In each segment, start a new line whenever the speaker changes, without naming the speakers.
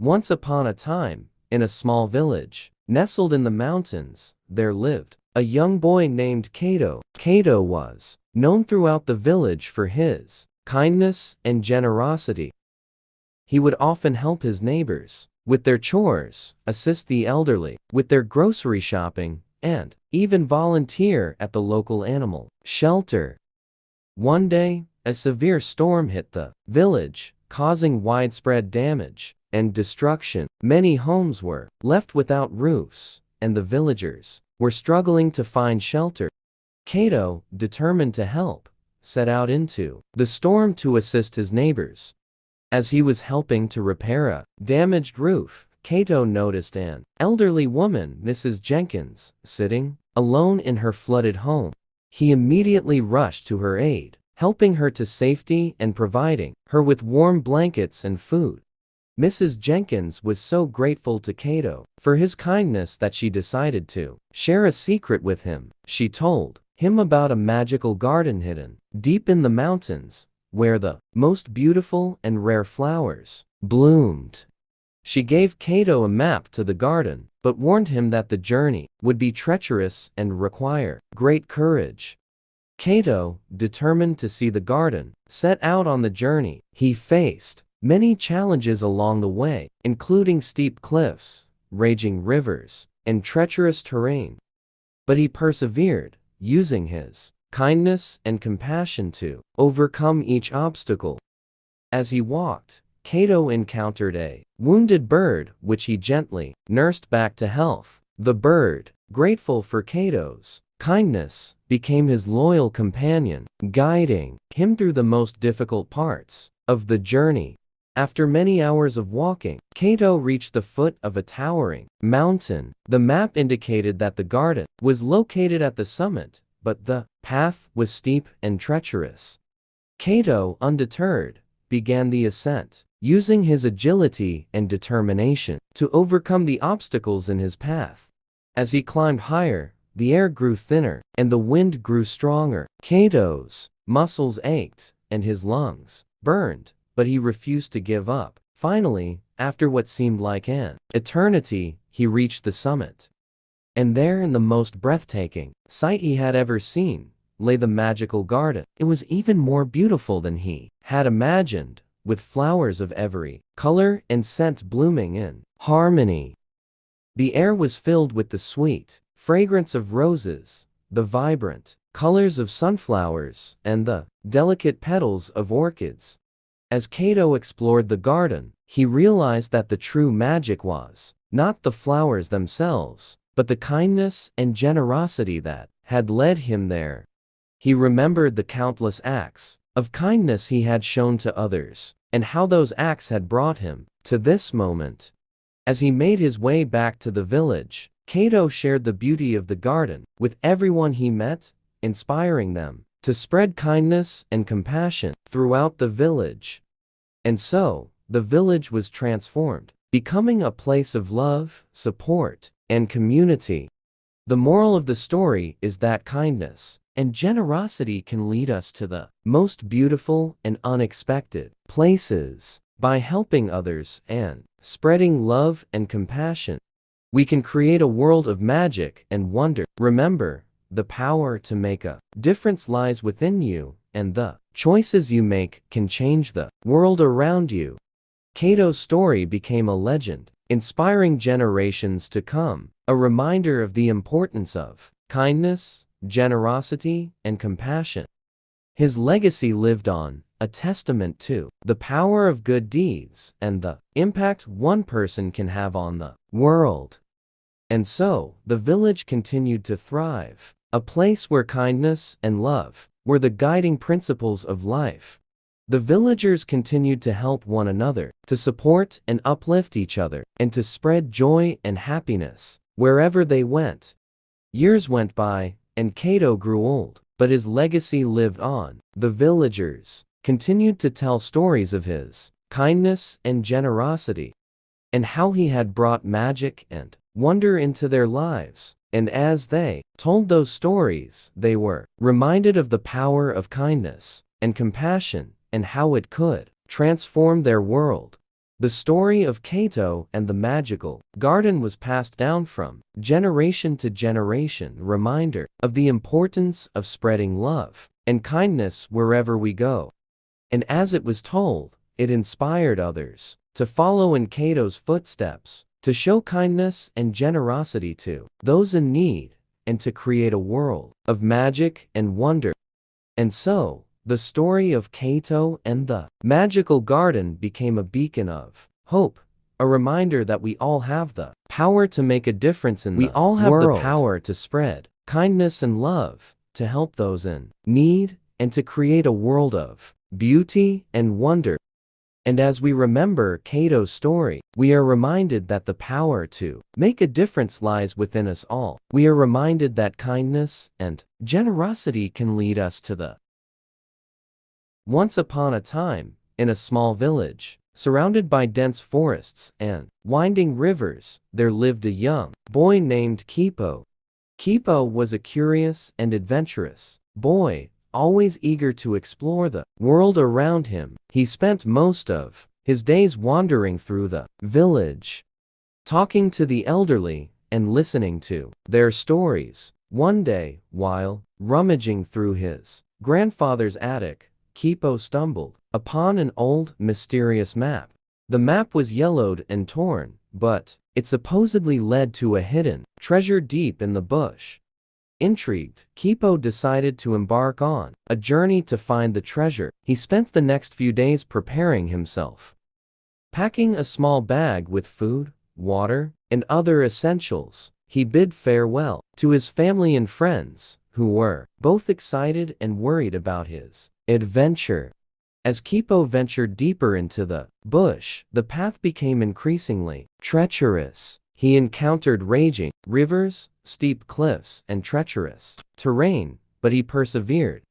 Once upon a time, in a small village, nestled in the mountains, there lived a young boy named Kato. Kato was known throughout the village for his kindness and generosity. He would often help his neighbors with their chores, assist the elderly with their grocery shopping, and even volunteer at the local animal shelter. One day, a severe storm hit the village, causing widespread damage and destruction. Many homes were left without roofs, and the villagers were struggling to find shelter. Kato, determined to help, set out into the storm to assist his neighbors. As he was helping to repair a damaged roof, Kato noticed an elderly woman, Mrs. Jenkins, sitting alone in her flooded home. He immediately rushed to her aid, helping her to safety and providing her with warm blankets and food. Mrs. Jenkins was so grateful to Kato for his kindness that she decided to share a secret with him. She told him about a magical garden hidden deep in the mountains, where the most beautiful and rare flowers bloomed. She gave Kato a map to the garden, but warned him that the journey would be treacherous and require great courage. Kato, determined to see the garden, set out on the journey. He faced many challenges along the way, including steep cliffs, raging rivers, and treacherous terrain. But he persevered, using his kindness and compassion to overcome each obstacle. As he walked, Kato encountered a wounded bird, which he gently nursed back to health. The bird, grateful for Kato's kindness, became his loyal companion, guiding him through the most difficult parts of the journey. After many hours of walking, Kato reached the foot of a towering mountain. The map indicated that the garden was located at the summit, but the path was steep and treacherous. Kato, undeterred, began the ascent, using his agility and determination to overcome the obstacles in his path. As he climbed higher, the air grew thinner and the wind grew stronger. Kato's muscles ached and his lungs burned, but he refused to give up. Finally, after what seemed like an eternity, he reached the summit. And there, in the most breathtaking sight he had ever seen, lay the magical garden. It was even more beautiful than he had imagined, with flowers of every color and scent blooming in harmony. The air was filled with the sweet fragrance of roses, the vibrant colors of sunflowers, and the delicate petals of orchids. As Kato explored the garden, he realized that the true magic was not the flowers themselves, but the kindness and generosity that had led him there. He remembered the countless acts of kindness he had shown to others, and how those acts had brought him to this moment. As he made his way back to the village, Kato shared the beauty of the garden with everyone he met, inspiring them to spread kindness and compassion throughout the village. And so, the village was transformed, becoming a place of love, support, and community. The moral of the story is that kindness and generosity can lead us to the most beautiful and unexpected places. By helping others and spreading love and compassion, we can create a world of magic and wonder. Remember, the power to make a difference lies within you, and the choices you make can change the world around you. Kato's story became a legend, inspiring generations to come, a reminder of the importance of kindness, generosity, and compassion. His legacy lived on, a testament to the power of good deeds and the impact one person can have on the world. And so, the village continued to thrive, a place where kindness and love were the guiding principles of life. The villagers continued to help one another, to support and uplift each other, and to spread joy and happiness wherever they went. Years went by, and Kato grew old, but his legacy lived on. The villagers continued to tell stories of his kindness and generosity, and how he had brought magic and wonder into their lives. And as they told those stories, they were reminded of the power of kindness and compassion, and how it could transform their world. The story of Kato and the magical garden was passed down from generation to generation, a reminder of the importance of spreading love and kindness wherever we go. And as it was told, it inspired others to follow in Kato's footsteps, to show kindness and generosity to those in need, and to create a world of magic and wonder. And so, the story of Kato and the magical garden became a beacon of hope, a reminder that we all have the power to make a difference in the world. We all have the power to spread kindness and love, to help those in need, and to create a world of beauty and wonder. And as we remember Kato's story, we are reminded that the power to make a difference lies within us all. We are reminded that kindness and generosity can lead us to the Once upon a time, in a small village, surrounded by dense forests and winding rivers, there lived a young boy named Kipo. Kipo was a curious and adventurous boy, always eager to explore the world around him. He spent most of his days wandering through the village, talking to the elderly and listening to their stories. One day, while rummaging through his grandfather's attic, Kipo stumbled upon an old, mysterious map. The map was yellowed and torn, but it supposedly led to a hidden treasure deep in the bush. Intrigued, Kipo decided to embark on a journey to find the treasure. He spent the next few days preparing himself, packing a small bag with food, water, and other essentials. He bid farewell to his family and friends, who were both excited and worried about his adventure. As Kipo ventured deeper into the bush, the path became increasingly treacherous. He encountered raging rivers, steep cliffs, and treacherous terrain, but he persevered,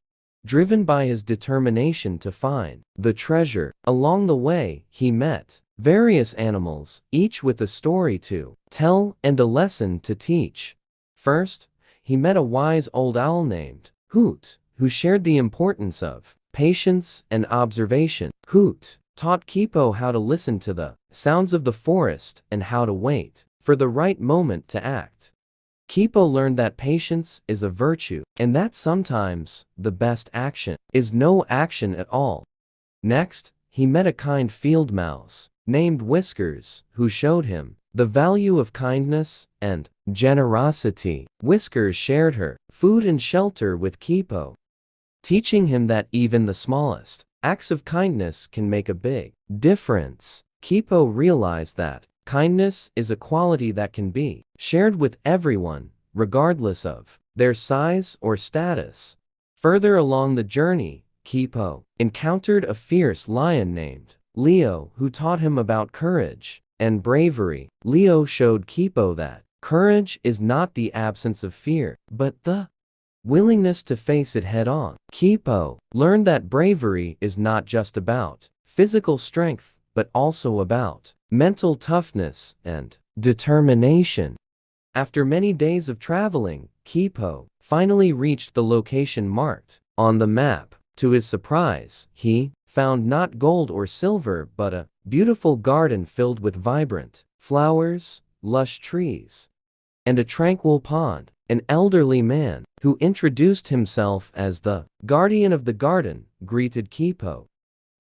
driven by his determination to find the treasure. Along the way, he met various animals, each with a story to tell and a lesson to teach. First, he met a wise old owl named Hoot, who shared the importance of patience and observation. Hoot taught Kipo how to listen to the sounds of the forest and how to wait for the right moment to act. Kipo learned that patience is a virtue, and that sometimes the best action is no action at all. Next, he met a kind field mouse named Whiskers, who showed him the value of kindness and generosity. Whiskers shared her food and shelter with Kipo, teaching him that even the smallest acts of kindness can make a big difference. Kipo realized that kindness is a quality that can be shared with everyone, regardless of their size or status. Further along the journey, Kipo encountered a fierce lion named Leo, who taught him about courage and bravery. Leo showed Kipo that courage is not the absence of fear, but the willingness to face it head-on. Kipo learned that bravery is not just about physical strength, but also about mental toughness and determination. After many days of traveling, Kipo finally reached the location marked on the map. To his surprise, he found not gold or silver, but a beautiful garden filled with vibrant flowers, lush trees, and a tranquil pond. An elderly man, who introduced himself as the guardian of the garden, greeted Kipo.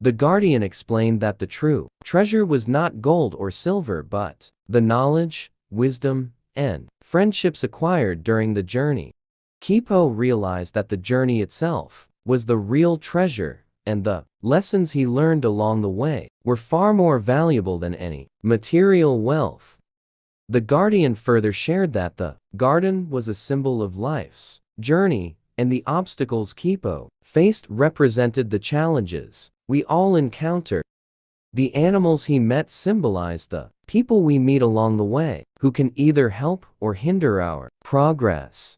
The guardian explained that the true treasure was not gold or silver, but the knowledge, wisdom, and friendships acquired during the journey. Kipo realized that the journey itself was the real treasure, and the lessons he learned along the way were far more valuable than any material wealth. The guardian further shared that the garden was a symbol of life's journey, and the obstacles Kipo faced represented the challenges we all encounter. The animals he met symbolized the people we meet along the way, who can either help or hinder our progress.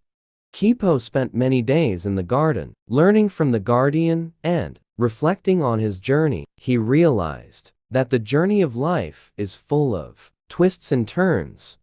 Kipo spent many days in the garden, learning from the guardian and reflecting on his journey. He realized that the journey of life is full of twists and turns,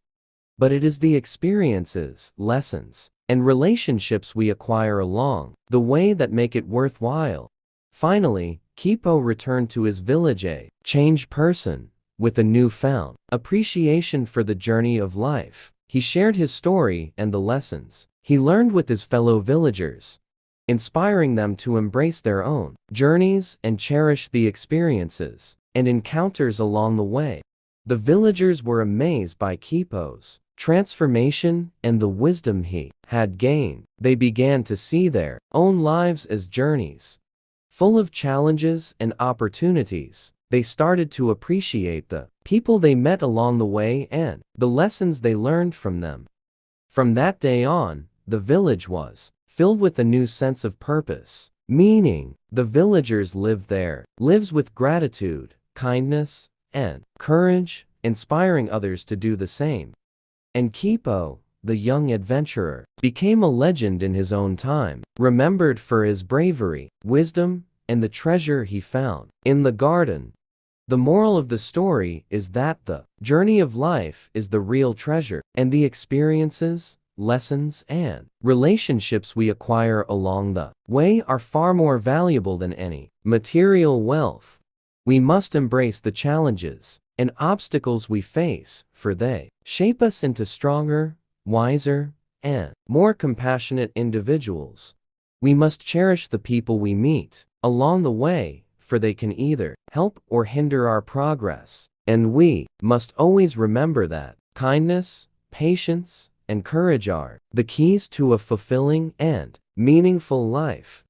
but it is the experiences, lessons, and relationships we acquire along the way that make it worthwhile. Finally, Kipo returned to his village a changed person, with a newfound appreciation for the journey of life. He shared his story and the lessons he learned with his fellow villagers, inspiring them to embrace their own journeys and cherish the experiences and encounters along the way. The villagers were amazed by Kipo's transformation and the wisdom he had gained. They began to see their own lives as journeys, full of challenges and opportunities. They started to appreciate the people they met along the way and the lessons they learned from them. From that day on, the village was filled with a new sense of purpose, meaning the villagers lived their lives with gratitude, kindness, and courage, inspiring others to do the same. And Kipo, the young adventurer, became a legend in his own time, remembered for his bravery, wisdom, and the treasure he found in the garden. The moral of the story is that the journey of life is the real treasure, and the experiences, lessons, and relationships we acquire along the way are far more valuable than any material wealth. We must embrace the challenges and obstacles we face, for they shape us into stronger, wiser, and more compassionate individuals. We must cherish the people we meet along the way, for they can either help or hinder our progress. And we must always remember that kindness, patience, and courage are the keys to a fulfilling and meaningful life.